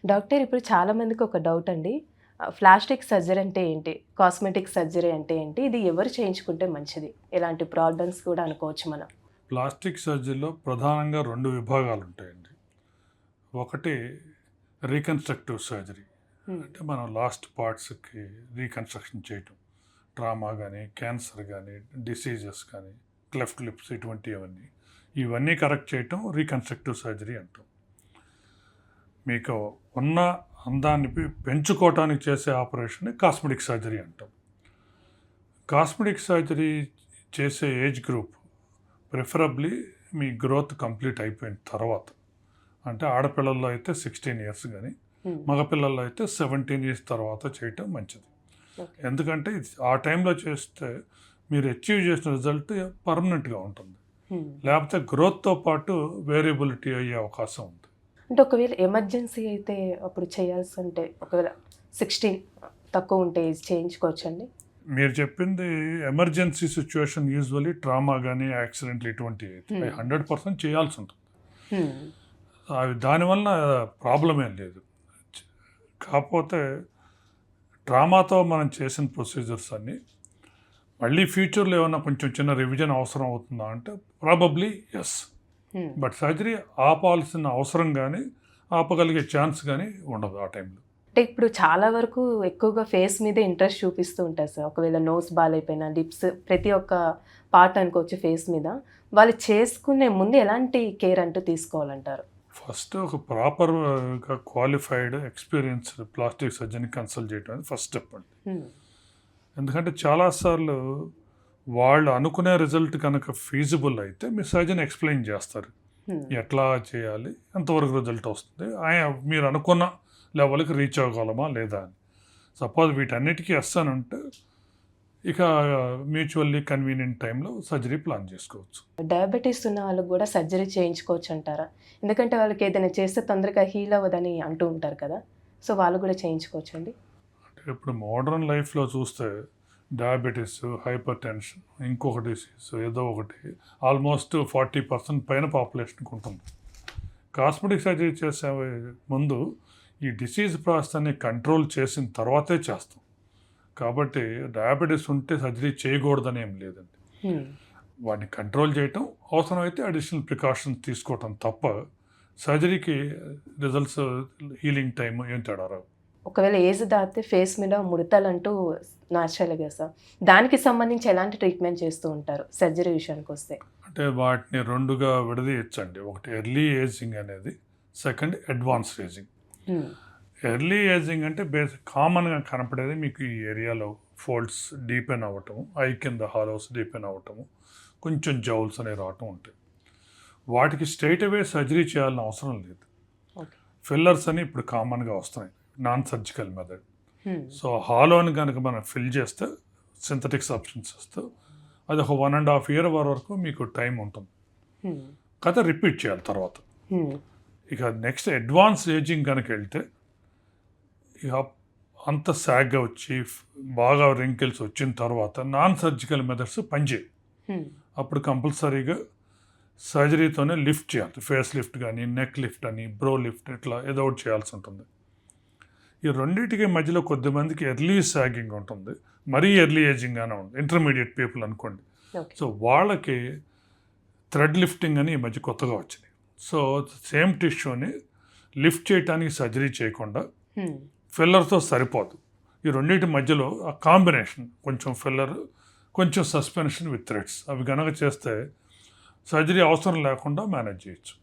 Doctor ఇప్పుడు చాలా మందికి ఒక డౌట్ అండి. ప్లాస్టిక్ సర్జరీ అంటే ఏంటి? కాస్మెటిక్ సర్జరీ అంటే ఏంటి? ఇది ఎవరు చేయించుకుంటే మంచిది? ఇలాంటి ప్రాబ్లమ్స్ కూడా అనుకోవచ్చు మనం. ప్లాస్టిక్ సర్జరీలో ప్రధానంగా 2 విభాగాలు ఉంటాయండి. ఒకటి రీకన్స్ట్రక్టివ్ సర్జరీ. హ్మ్. అంటే మనం లాస్ట్ పార్ట్స్‌కి రీకన్‌స్ట్రక్షన్ చేయటం. ట్రామా గానీ, క్యాన్సర్ గానీ, డిసీజెస్ కానీ, క్లెఫ్ట్ లిప్స్ ఇటువంటివన్నీ. ఇవన్నీ కరెక్ట్ చేయటం రీకన్స్ట్రక్టివ్ సర్జరీ అంటాం. మీకు ఉన్న అందాన్ని పెంచుకోవటానికి చేసే ఆపరేషన్‌ని కాస్మెటిక్ సర్జరీ అంటాం. కాస్మెటిక్ సర్జరీ చేసే ఏజ్ గ్రూప్ ప్రిఫరబ్లీ మీ గ్రోత్ కంప్లీట్ అయిపోయిన తర్వాత. అంటే ఆడపిల్లల్లో అయితే 16 ఇయర్స్ కానీ, హ్మ్. మగపిల్లల్లో అయితే 17 ఇయర్స్ తర్వాత చేయటం మంచిది. ఓకే. ఎందుకంటే ఆ టైంలో చేస్తే మీరు అచీవ్ చేసిన రిజల్ట్ పర్మనెంట్గా ఉంటుంది. హ్మ్. లేకపోతే గ్రోత్తో పాటు వేరియబిలిటీ అయ్యే అవకాశం ఉంది. అంటే ఒకవేళ ఎమర్జెన్సీ అయితే అప్పుడు చేయాల్సుంటే ఒకవేళ 16 తక్కువ ఉంటే ఏజ్ చేయించుకోవచ్చండి? మీరు చెప్పింది ఎమర్జెన్సీ సిచ్యువేషన్ యూజువల్లీ ట్రామా కానీ యాక్సిడెంట్లు ఇటువంటివి హ్మ్. 100% చేయాల్సి ఉంటుంది. హ్మ్. అవి దానివల్ల ప్రాబ్లం ఏం లేదు. కాకపోతే ట్రామాతో మనం చేసిన ప్రొసీజర్స్ అన్నీ మళ్ళీ ఫ్యూచర్లో ఏమన్నా కొంచెం చిన్న రివిజన్ అవసరం అవుతుందా అంటే ప్రాబబ్లీ ఎస్. హ్మ్. బట్ సర్జరీ ఆపాల్సిన అవసరం కానీ ఆపగలిగే ఛాన్స్ కానీ ఉండదు ఆ టైంలో. అంటే ఇప్పుడు చాలా వరకు ఎక్కువగా ఫేస్ మీదే ఇంట్రెస్ట్ చూపిస్తూ ఉంటారు సార్. ఒకవేళ నోస్ బాలేపోయినా, లిప్స్ ప్రతి ఒక్క పార్ట్ అనుకోవచ్చు ఫేస్ మీద. వాళ్ళు చేసుకునే ముందు ఎలాంటి కేర్ అంటూ తీసుకోవాలంటారు? ఫస్ట్ ఒక ప్రాపర్గా qualified experienced plastic surgeon consult చేయడం అనేది ఫస్ట్ స్టెప్ అండి. హ్మ్. ఎందుకంటే చాలాసార్లు వాళ్ళు అనుకునే రిజల్ట్ కనుక ఫీజిబుల్ అయితే మీ సర్జన్ ఎక్స్ప్లెయిన్ చేస్తారు. హ్మ్. ఎట్లా చేయాలి, ఎంతవరకు రిజల్ట్ వస్తుంది, మీరు అనుకున్న లెవెల్కి రీచ్ అవ్వగలమా లేదా అని. సపోజ్ వీటన్నిటికీ ఎస్ అని ఉంటే ఇక మ్యూచువల్లీ కన్వీనియంట్ టైంలో సర్జరీ ప్లాన్ చేసుకోవచ్చు. డయాబెటిస్ ఉన్న వాళ్ళకి గూడా సర్జరీ చేయించుకోవచ్చంటారా? ఎందుకంటే వాళ్ళకి ఏదైనా చేస్తే తొందరగా హీల్ అవ్వదని అంటూ ఉంటారు కదా! సో, వాళ్ళు గూడా చేయించుకోవచ్చండి? అంటే ఇప్పుడు మోడర్న్ లైఫ్లో చూస్తే డయాబెటీస్, హైపర్ టెన్షన్, ఇంకొక డిసీజ్ ఏదో ఒకటి ఆల్మోస్ట్ 40% పైన పాపులేషన్కి ఉంటుంది. కాస్మెటిక్ సర్జరీ చేసే ముందు ఈ డిసీజ్ ప్రాసెస్ని కంట్రోల్ చేసిన తర్వాతే చేస్తాం. కాబట్టి డయాబెటీస్ ఉంటే సర్జరీ చేయకూడదని ఏం లేదండి. హ్మ్. వాటిని కంట్రోల్ చేయటం, అవసరమైతే అడిషనల్ ప్రికాషన్స్ తీసుకోవటం తప్ప సర్జరీకి రిజల్ట్స్, హీలింగ్ టైం ఏం తేడా రావు. ఒకవేళ ఏజ్ దాటితే ఫేస్ మీద ముడతలంటూ న్యాచురల్‌గా సార్. దానికి సంబంధించి ఎలాంటి ట్రీట్మెంట్ చేస్తూ ఉంటారు సర్జరీ విషయానికొస్తే? అంటే వాటిని 2గా విడదీయొచ్చండి. ఒకటి ఎర్లీ ఏజింగ్ అనేది, సెకండ్ అడ్వాన్స్డ్ ఏజింగ్. హ్మ్. ఎర్లీ ఏజింగ్ అంటే కామన్గా కనపడేది మీకు ఈ ఏరియాలో ఫోల్డ్స్ డీపెన్ అవ్వటము, ఐ కింద హాలోస్ డీపెన్ అవ్వటము, కొంచెం జౌల్స్ అనేవి రావటం ఉంటాయి. వాటికి స్ట్రైట్ అవే సర్జరీ చేయాలని అవసరం లేదు. ఓకే. ఫిల్లర్స్ అని ఇప్పుడు కామన్గా వస్తున్నాయి, నాన్ సర్జికల్ మెథడ్. హ్మ్. సో హాలోని కనుక మనం ఫిల్ చేస్తే సింథటిక్ సబ్స్టెన్సెస్తో అది ఒక 1.5 year వరకు మీకు టైం ఉంటుంది. హ్మ్. కథ రిపీట్ చేయాలి తర్వాత. హ్మ్. ఇక నెక్స్ట్ అడ్వాన్స్ ఏజింగ్ కనుక వెళ్తే ఇక అంత సాగ్గా వచ్చి బాగా రింకిల్స్ వచ్చిన తర్వాత నాన్ సర్జికల్ మెథడ్స్ పనిచేయవు. హ్మ్. అప్పుడు కంపల్సరీగా సర్జరీతోనే లిఫ్ట్ చేయాలి. ఫేస్ లిఫ్ట్ కానీ, నెక్ లిఫ్ట్ అని, బ్రో లిఫ్ట్, ఇట్లా ఏదో ఒకటి చేయాల్సి ఉంటుంది. ఈ రెండింటికి మధ్యలో కొద్దిమందికి ఎర్లీ సాగింగ్ ఉంటుంది, మరీ ఎర్లీ ఏజింగ్ గానే ఉంది, ఇంటర్మీడియట్ పీపుల్ అనుకోండి. ఓకే. సో వాళ్ళకి థ్రెడ్ లిఫ్టింగ్ అని ఈ మధ్య కొత్తగా వచ్చినాయి. సో సేమ్ టిష్యూని లిఫ్ట్ చేయడానికి సర్జరీ చేయకుండా హ్మ్. ఫిల్లర్తో సరిపోదు. ఈ రెండింటి మధ్యలో ఆ కాంబినేషన్, కొంచెం ఫిల్లర్, కొంచెం సస్పెన్షన్ విత్ థ్రెడ్స్, అవి కనుక చేస్తే సర్జరీ అవసరం లేకుండా మేనేజ్ చేయొచ్చు.